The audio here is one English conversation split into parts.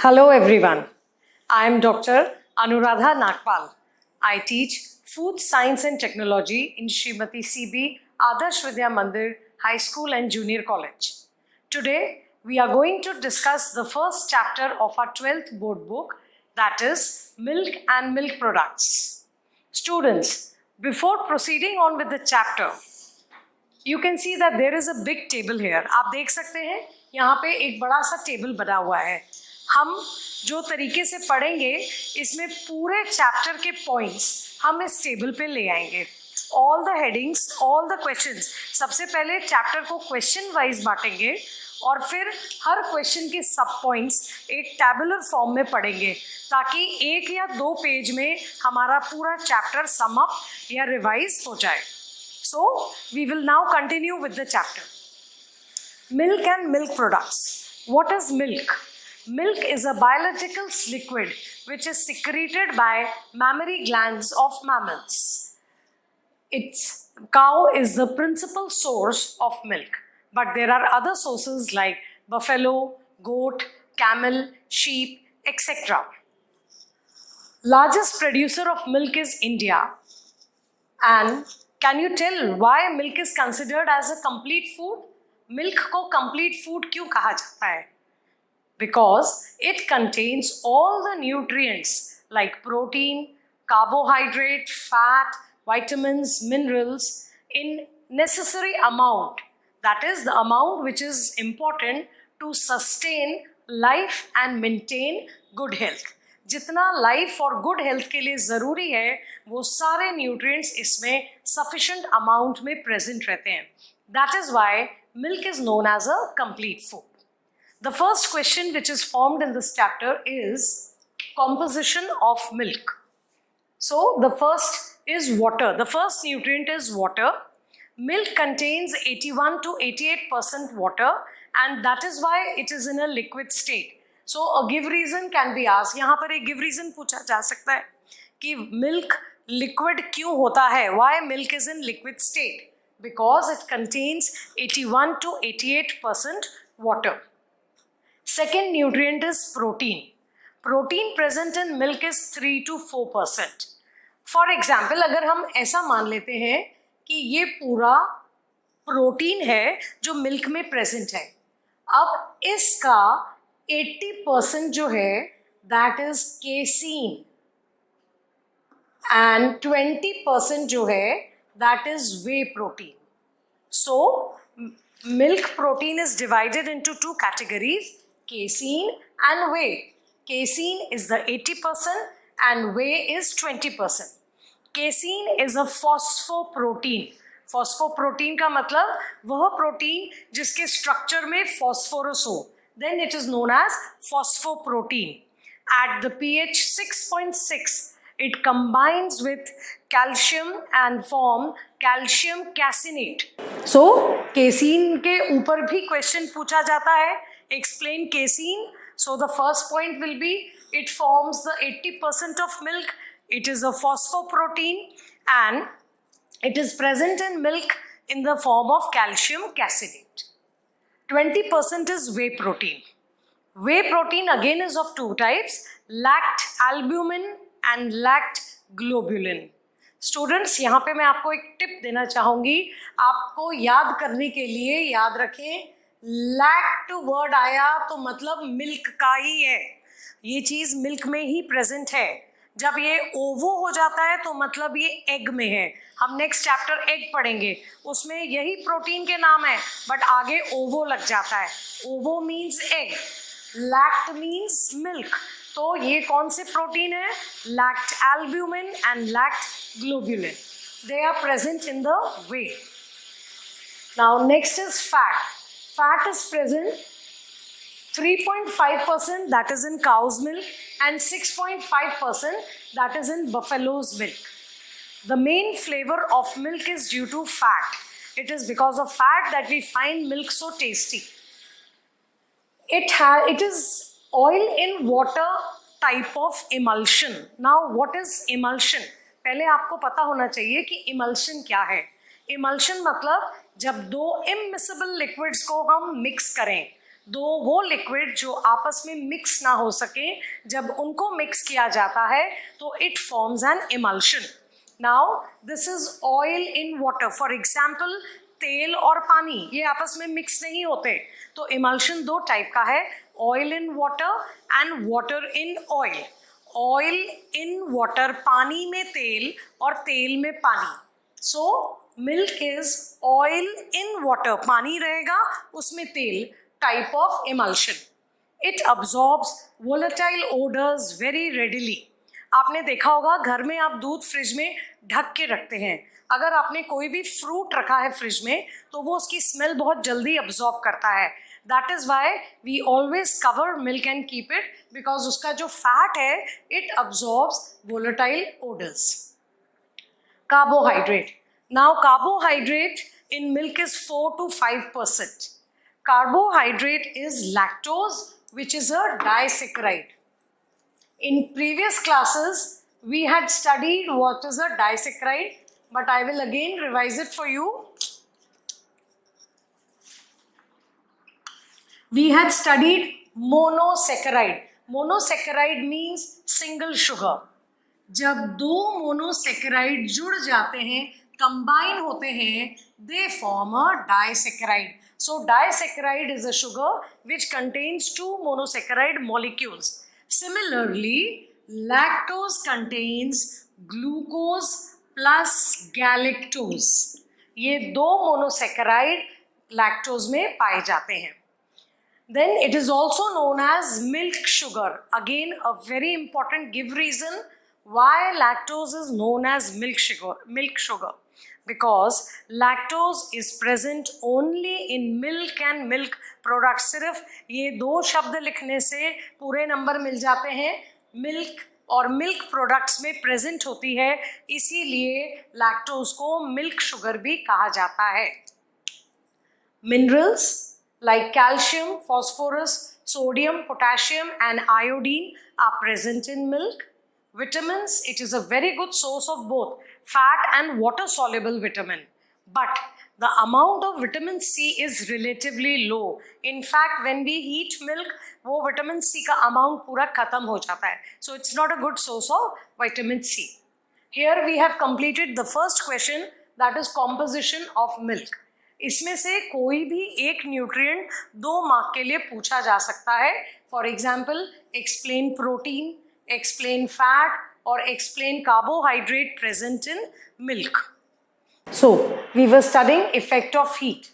Hello everyone, I am Dr. Anuradha Nagpal. I teach Food Science and Technology in Srimati CB Adarsh Vidya Mandir High School and Junior College. Today we are going to discuss the first chapter of our 12th board book, that is Milk and Milk Products. Students, before proceeding on with the chapter, you can see that there is a big table here. आप देख सकते हैं यहाँ पे एक बड़ा सा table बना हुआ है. हम जो तरीके से पढ़ेंगे इसमें पूरे चैप्टर के पॉइंट्स हम इस टेबल पे ले आएंगे. All the headings, all the questions, सबसे पहले चैप्टर को क्वेश्चन वाइज बांटेंगे और फिर हर क्वेश्चन के सब पॉइंट्स एक टैबुलर फॉर्म में पढ़ेंगे ताकि एक या दो पेज में हमारा पूरा चैप्टर सम अप या रिवाइज हो जाए. So, we will now continue with the chapter. Milk and milk products. What is milk? Milk is a biological liquid which is secreted by mammary glands of mammals. Cow is the principal source of milk, but there are other sources like buffalo, goat, camel, sheep, etc. Largest producer of milk is India. And can you tell why milk is considered as a complete food? Milk को complete food क्यों कहा जाता है? Because it contains all the nutrients like protein, carbohydrate, fat, vitamins, minerals in necessary amount. That is the amount which is important to sustain life and maintain good health. जितना life और good health के लिए ज़रूरी है वो सारे nutrients इसमें sufficient amount में प्रेजेंट रहते हैं. That is why milk is known as a complete food. The first question which is formed in this chapter is composition of milk. So the first is water. The first nutrient is water. Milk contains 81 to 88% water and that is why it is in a liquid state. So a give reason can be asked. यहाँ पर एक give reason पूछा जा सकता है कि milk liquid क्यों होता है? Why milk is in liquid state? Because it contains 81 to 88% water. Second nutrient is protein. Protein present in milk is 3 to 4%. For example, अगर हम ऐसा मान लेते हैं कि ये पूरा प्रोटीन है जो मिल्क में प्रेजेंट है. अब इसका 80% जो है दैट इज केसीन एंड 20% जो है that is whey protein. So milk protein is divided into two categories, casein and whey. Casein is the 80% and whey is 20%. Casein is a phosphoprotein. Phosphoprotein का मतलब वह प्रोटीन जिसके structure में phosphorus हो, then it is known as phosphoprotein. At the pH 6.6, it combines with calcium and form calcium caseinate. So, casein के ऊपर भी question पूछा जाता है. Explain casein. So, the first point will be it forms the 80% of milk. It is a phosphoprotein and it is present in milk in the form of calcium caseinate. 20% is whey protein. Whey protein again is of two types, lactalbumin and lactglobulin. Students, यहाँ पे मैं आपको एक tip देना चाहूँगी. आपको याद करने के लिए याद रखें, लैक्ट वर्ड आया तो मतलब मिल्क का ही है. ये चीज़ मिल्क में ही प्रेजेंट है. जब ये ओवो हो जाता है तो मतलब ये एग में है. हम नेक्स्ट चैप्टर एग पढ़ेंगे, उसमें यही प्रोटीन के नाम है बट आगे ओवो लग जाता है. Ovo means egg, lact means milk. तो ये कौन से प्रोटीन है? Lact albumin and lact globulin. They are present in the whey. Now next is fat. Fat is present 3.5% that is in cow's milk and 6.5% that is in buffalo's milk. The main flavor of milk is due to fat. It is because of fat that we find milk so tasty. It is oil in water type of emulsion. Now what is emulsion? पहले आपको पता होना चाहिए कि emulsion क्या है. Emulsion मतलब जब दो immiscible liquids को हम mix करें दो वो लिक्विड जो आपस में मिक्स ना हो सके, जब उनको मिक्स किया जाता है तो it forms an emulsion. Now this is oil in water. For example तेल और पानी ये आपस में मिक्स नहीं होते, तो इमल्शन दो टाइप का है, oil in water and water in oil. Oil in water पानी में तेल और तेल में पानी. So milk is oil in water, पानी रहेगा उसमें तेल, type of emulsion. It absorbs volatile odours very readily. आपने देखा होगा घर में आप दूध फ्रिज में ढक के रखते हैं, अगर आपने कोई भी फ्रूट रखा है फ्रिज में तो वो उसकी स्मेल बहुत जल्दी अब्सॉर्ब करता है. That is why we always cover milk and keep it, because उसका जो फैट है it absorbs volatile odours. Carbohydrate. Now carbohydrate in milk is 4 to 5%. Carbohydrate is lactose, which is a disaccharide. In previous classes, we had studied what is a disaccharide, but I will again revise it for you. We had studied monosaccharide. Monosaccharide means single sugar. जब दो monosaccharide जुड़ जाते हैं, combine होते हैं, they form a disaccharide. So disaccharide is a sugar which contains two monosaccharide molecules. Similarly lactose contains glucose plus galactose. ये दो monosaccharide lactose में पाए जाते हैं. Then it is also known as milk sugar. Again, a very important give reason why lactose is known as milk sugar. Because lactose is present only in milk and milk products. सिर्फ ये दो शब्द लिखने से पूरे number मिल जाते हैं. Milk और मिल्क प्रोडक्ट्स में प्रेजेंट होती है, इसीलिए लैक्टोज को मिल्क शुगर भी कहा जाता है. Minerals like calcium, phosphorus, sodium, potassium and iodine are present in milk. Vitamins, it is a very good source of both fat and water soluble vitamin. But the amount of vitamin C is relatively low. In fact, when we heat milk, वो vitamin C का amount पूरा खत्म हो जाता है. So it's not a good source of vitamin C. Here we have completed the first question, that is composition of milk. इसमें से कोई भी एक न्यूट्रिएंट 2 मार्क के लिए पूछा जा सकता है. For example explain protein, explain fat और explain carbohydrate present in milk. So we were studying effect of heat.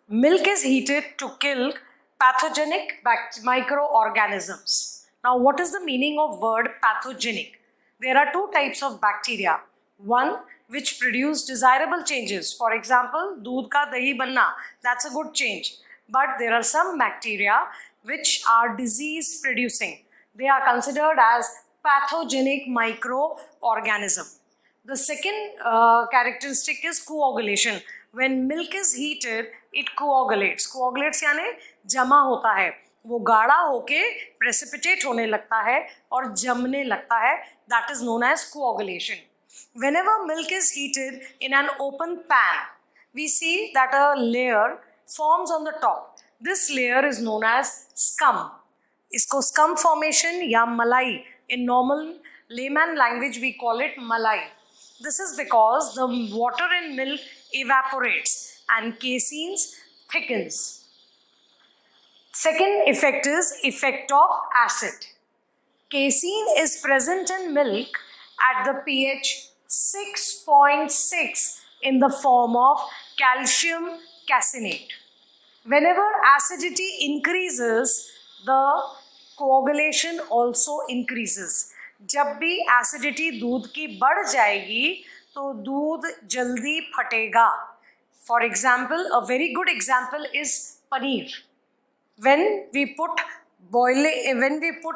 Milk is heated to kill pathogenic microorganisms. Now what is the meaning of word pathogenic? There are 2 types of bacteria. One which produce desirable changes. For example, दूध का दही बनना, that's a good change. But there are some bacteria which are disease producing. They are considered as pathogenic microorganism. The second characteristic is coagulation. When milk is heated, it coagulates. Coagulates यानी जमा होता है, वो गाढ़ा होके precipitate होने लगता है और जमने लगता है. That is known as coagulation. Whenever milk is heated in an open pan, we see that a layer forms on the top. This layer is known as scum. इसको scum formation या मलाई, in normal layman language we call it malai. This is because the water in milk evaporates and casein thickens. Second effect is effect of acid. Casein is present in milk at the pH 6.6 in the form of calcium caseinate. Whenever acidity increases, the coagulation also increases. जब भी acidity दूध की बढ़ जाएगी तो दूध जल्दी फटेगा. For example, a very good example is paneer. When we put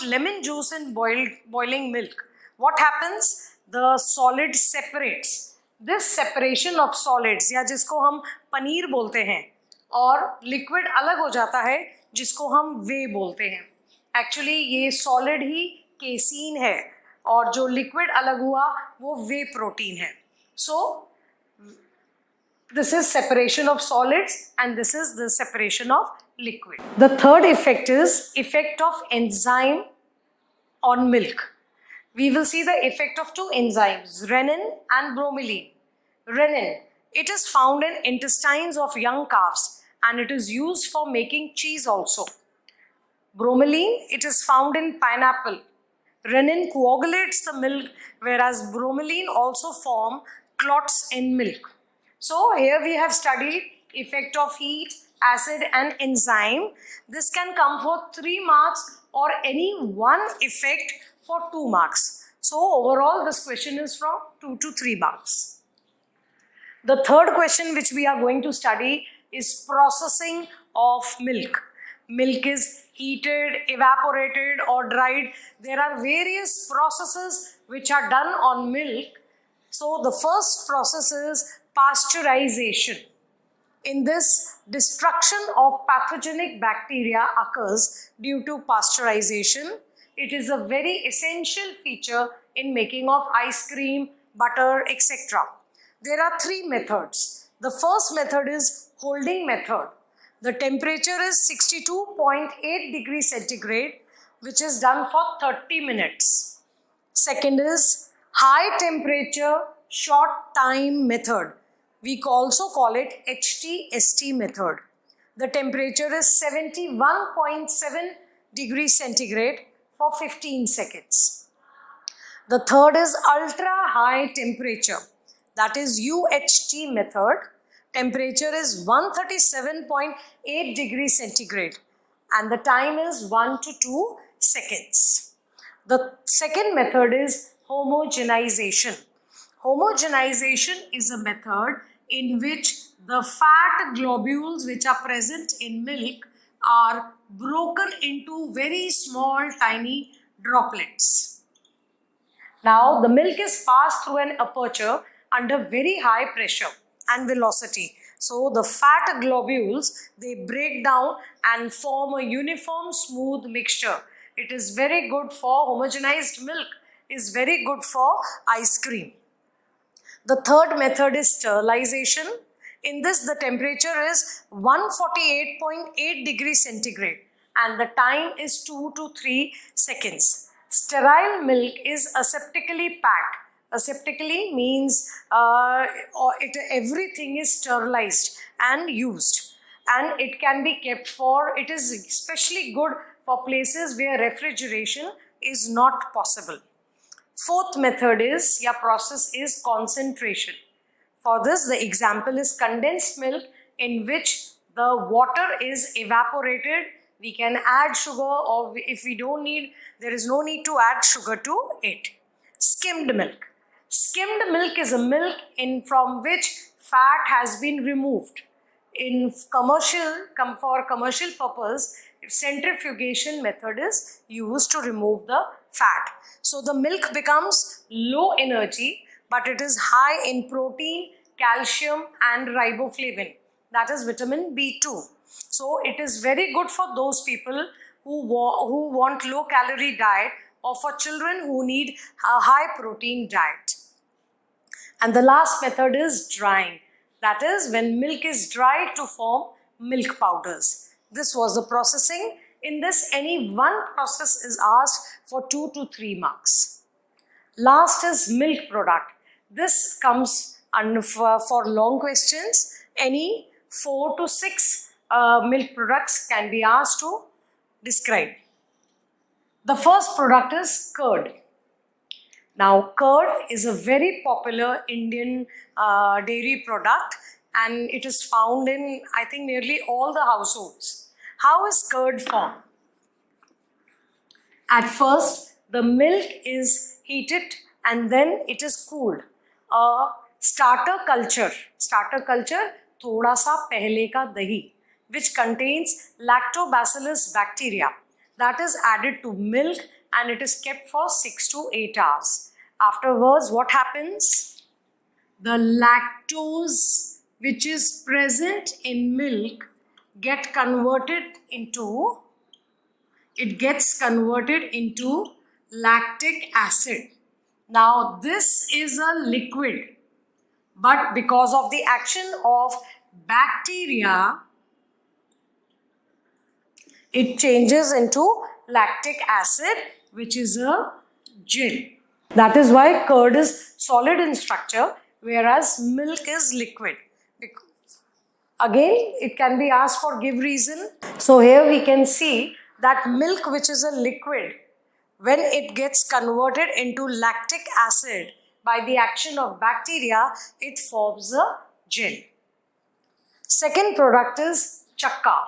lemon juice in boiling milk, what happens? The solid separates. This separation of solids या जिसको हम पनीर बोलते हैं और लिक्विड अलग हो जाता है जिसको हम वे बोलते हैं. एक्चुअली ये सॉलिड ही केसीन है और जो लिक्विड अलग हुआ वो वे प्रोटीन है. सो this is separation of solids and this is the separation of liquid. The third effect is effect of enzyme on milk. We will see the effect of two enzymes, renin and bromelain. Renin, it is found in intestines of young calves and it is used for making cheese also. Bromelain, it is found in pineapple. Renin coagulates the milk, whereas bromelain also form clots in milk. So here we have studied effect of heat, acid and enzyme. This can come for 3 marks or any one effect for 2 marks. So overall this question is from 2 to 3 marks. The third question which we are going to study is processing of milk. Milk is heated, evaporated or dried. There are various processes which are done on milk. So the first process is pasteurization. In this, destruction of pathogenic bacteria occurs due to pasteurization. It is a very essential feature in making of ice cream, butter, etc. There are 3 methods. The first method is holding method. The temperature is 62.8 degrees centigrade, which is done for 30 minutes. Second is high temperature short time method. We also call it HTST method. The temperature is 71.7 degrees centigrade for 15 seconds. The third is ultra high temperature. That is UHT method. Temperature is 137.8 degrees centigrade and the time is 1 to 2 seconds. The second method is homogenization. Homogenization is a method in which the fat globules which are present in milk are broken into very small tiny droplets. Now the milk is passed through an aperture under very high pressure and velocity. So the fat globules, they break down and form a uniform smooth mixture. It is very good for homogenized milk, is very good for ice cream. The third method is sterilization. In this, the temperature is 148.8 degrees centigrade and the time is 2 to 3 seconds. Sterile milk is aseptically packed. Aseptically means everything is sterilized and used, and it can be kept for, it is especially good for places where refrigeration is not possible. Fourth method is, process is concentration. For this, the example is condensed milk in which the water is evaporated. We can add sugar, or if we don't need, there is no need to add sugar to it. Skimmed milk. Skimmed milk is a milk from which fat has been removed. For commercial purpose, centrifugation method is used to remove the fat. So the milk becomes low energy, but it is high in protein, calcium and riboflavin. That is vitamin B2. So it is very good for those people who want low calorie diet or for children who need a high protein diet. And the last method is drying. That is when milk is dried to form milk powders. This was the processing. In this, any one process is asked for 2 to 3 marks. Last is milk product. This comes for long questions. Any 4 to 6 milk products can be asked to describe. The first product is curd. Now, curd is a very popular Indian dairy product and it is found in, I think, nearly all the households. How is curd formed? At first, the milk is heated and then it is cooled. Starter culture, thoda sa pehle ka dahi, which contains lactobacillus bacteria. That is added to milk and it is kept for 6 to 8 hours. Afterwards, what happens? The lactose which is present in milk gets converted into lactic acid. Now, this is a liquid, but because of the action of bacteria, It changes into lactic acid, which is a gel. That is why curd is solid in structure, whereas milk is liquid. Again, it can be asked for give reason. So here we can see that milk, which is a liquid, when it gets converted into lactic acid by the action of bacteria, it forms a gel. Second product is chakka.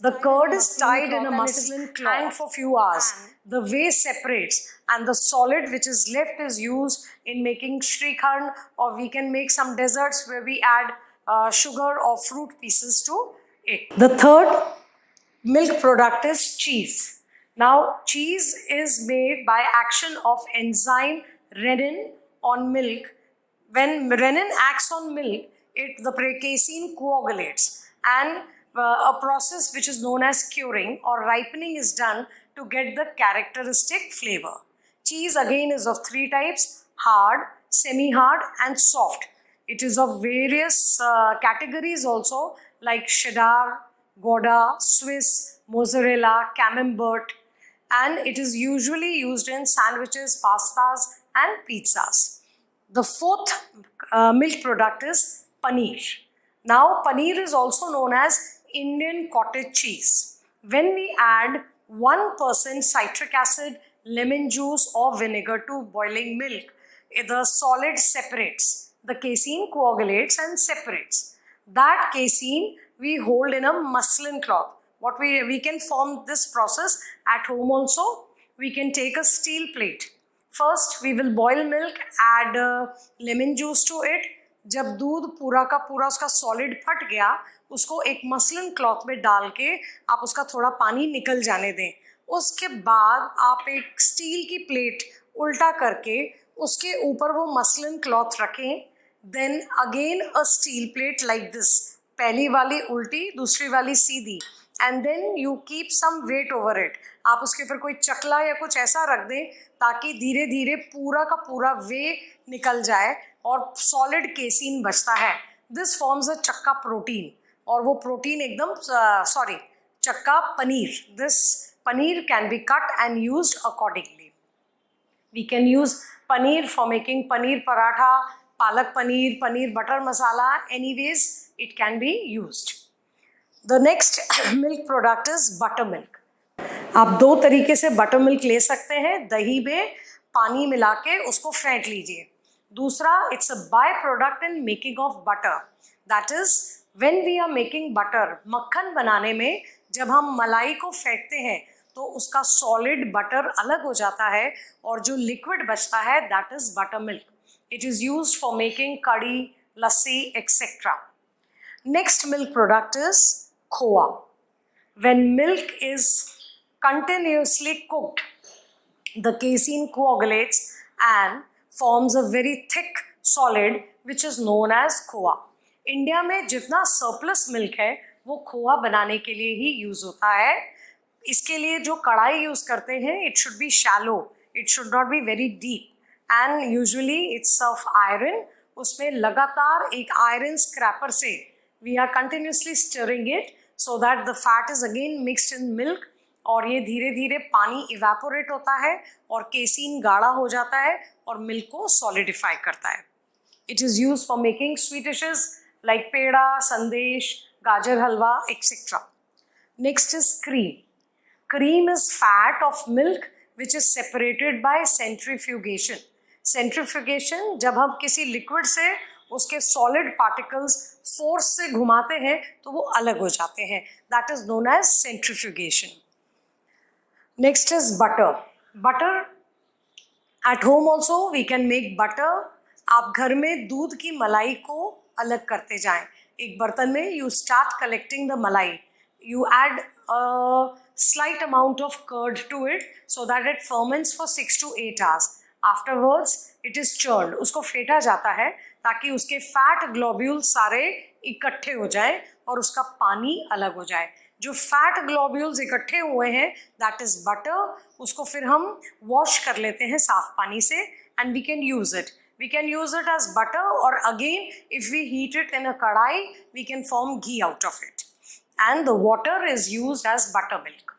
The curd is tied in a muslin cloth and for few hours. The whey separates and the solid which is left is used in making shrikhand, or we can make some desserts where we add sugar or fruit pieces to it. The third milk product is cheese. Now, cheese is made by action of enzyme renin on milk. When renin acts on milk, the casein coagulates, and a process which is known as curing or ripening is done to get the characteristic flavor. Cheese again is of three types: hard, semi-hard and soft. It is of various categories also, like cheddar, Gouda, Swiss, mozzarella, camembert, and it is usually used in sandwiches, pastas and pizzas. The fourth milk product is paneer. Now, paneer is also known as Indian cottage cheese. When we add 1% citric acid, lemon juice or vinegar to boiling milk, the solid separates. The casein coagulates and separates. That casein we hold in a muslin cloth. What we can form this process at home also. We can take a steel plate. First, we will boil milk, add lemon juice to it. जब दूध पूरा का पूरा उसका solid फट गया, उसको एक मसलिन क्लॉथ में डाल के आप उसका थोड़ा पानी निकल जाने दें. उसके बाद आप एक स्टील की प्लेट उल्टा करके उसके ऊपर वो मसलिन क्लॉथ रखें. Then again a steel plate like this. पहली वाली उल्टी, दूसरी वाली सीधी, and then you keep some weight over it. आप उसके ऊपर कोई चकला या कुछ ऐसा रख दें ताकि धीरे धीरे पूरा का पूरा वे निकल जाए और सॉलिड केसीन बचता है. दिस फॉर्म्स अ चक्का प्रोटीन, और वो प्रोटीन एकदम चक्का paneer. This paneer can be cut and used accordingly. We can use paneer for making paneer paratha, palak paneer, paneer butter masala. Anyways it can be used. The next milk product is buttermilk. आप दो तरीके से बटर मिल्क ले सकते हैं. दही में पानी मिला के उसको फेंट लीजिए. दूसरा, it's a by product in making of butter. That is when we are making butter, मक्खन बनाने में जब हम मलाई को फेंटते हैं तो उसका सॉलिड बटर अलग हो जाता है और जो लिक्विड बचता है that is buttermilk. It is used for making kadhi, lassi etcetera. Next milk product is khoa. When milk is continuously cooked, the casein coagulates and forms a very thick solid which is known as khoa. India में जितना surplus milk है वो खोआ बनाने के लिए ही use होता है. इसके लिए जो कढ़ाई यूज करते हैं, it should be shallow, it should not be very deep, and usually it's of iron. उसमें लगातार एक आयरन स्क्रैपर से we are continuously stirring it so that the fat is again mixed in milk, और ये धीरे धीरे पानी evaporate होता है और केसीन गाढ़ा हो जाता है और मिल्क को सॉलिडिफाई करता है. It is use for making sweet dishes like peda, sandesh, gajar halwa etcetera. Next is cream. Cream is fat of milk which is separated by centrifugation. Centrifugation, जब हम किसी लिक्विड से उसके सॉलिड पार्टिकल्स फोर्स से घुमाते हैं तो वो अलग हो जाते हैं. That is known as centrifugation. Next is butter. Butter at home also we can make butter. आप घर में दूध की मलाई को अलग करते जाएं. एक बर्तन में you start collecting the malai. You add slight amount of curd to it so that it ferments for 6 to 8 hours. Afterwards, it is churned. उसको फेंटा जाता है ताकि उसके फैट ग्लोब्यूल सारे इकट्ठे हो जाए और उसका पानी अलग हो जाए. जो फैट ग्लोब्यूल्स इकट्ठे हुए हैं दैट इज बटर. उसको फिर हम वॉश कर लेते हैं साफ पानी से and we can use it. We can use it as butter, or again if we heat it in a kadai we can form ghee out of it, and the water is used as buttermilk.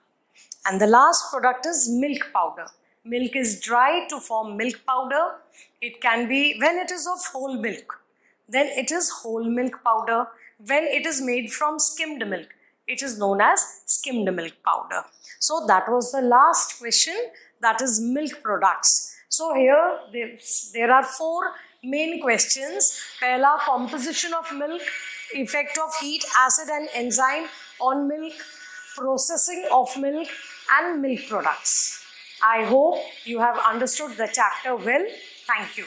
And the last product is milk powder. Milk is dried to form milk powder. It can be, when it is of whole milk, then it is whole milk powder. When it is made from skimmed milk, it is known as skimmed milk powder. So that was the last question, that is milk products. So here there are 4 main questions. Pehla, composition of milk, effect of heat, acid and enzyme on milk, processing of milk and milk products. I hope you have understood the chapter well. Thank you.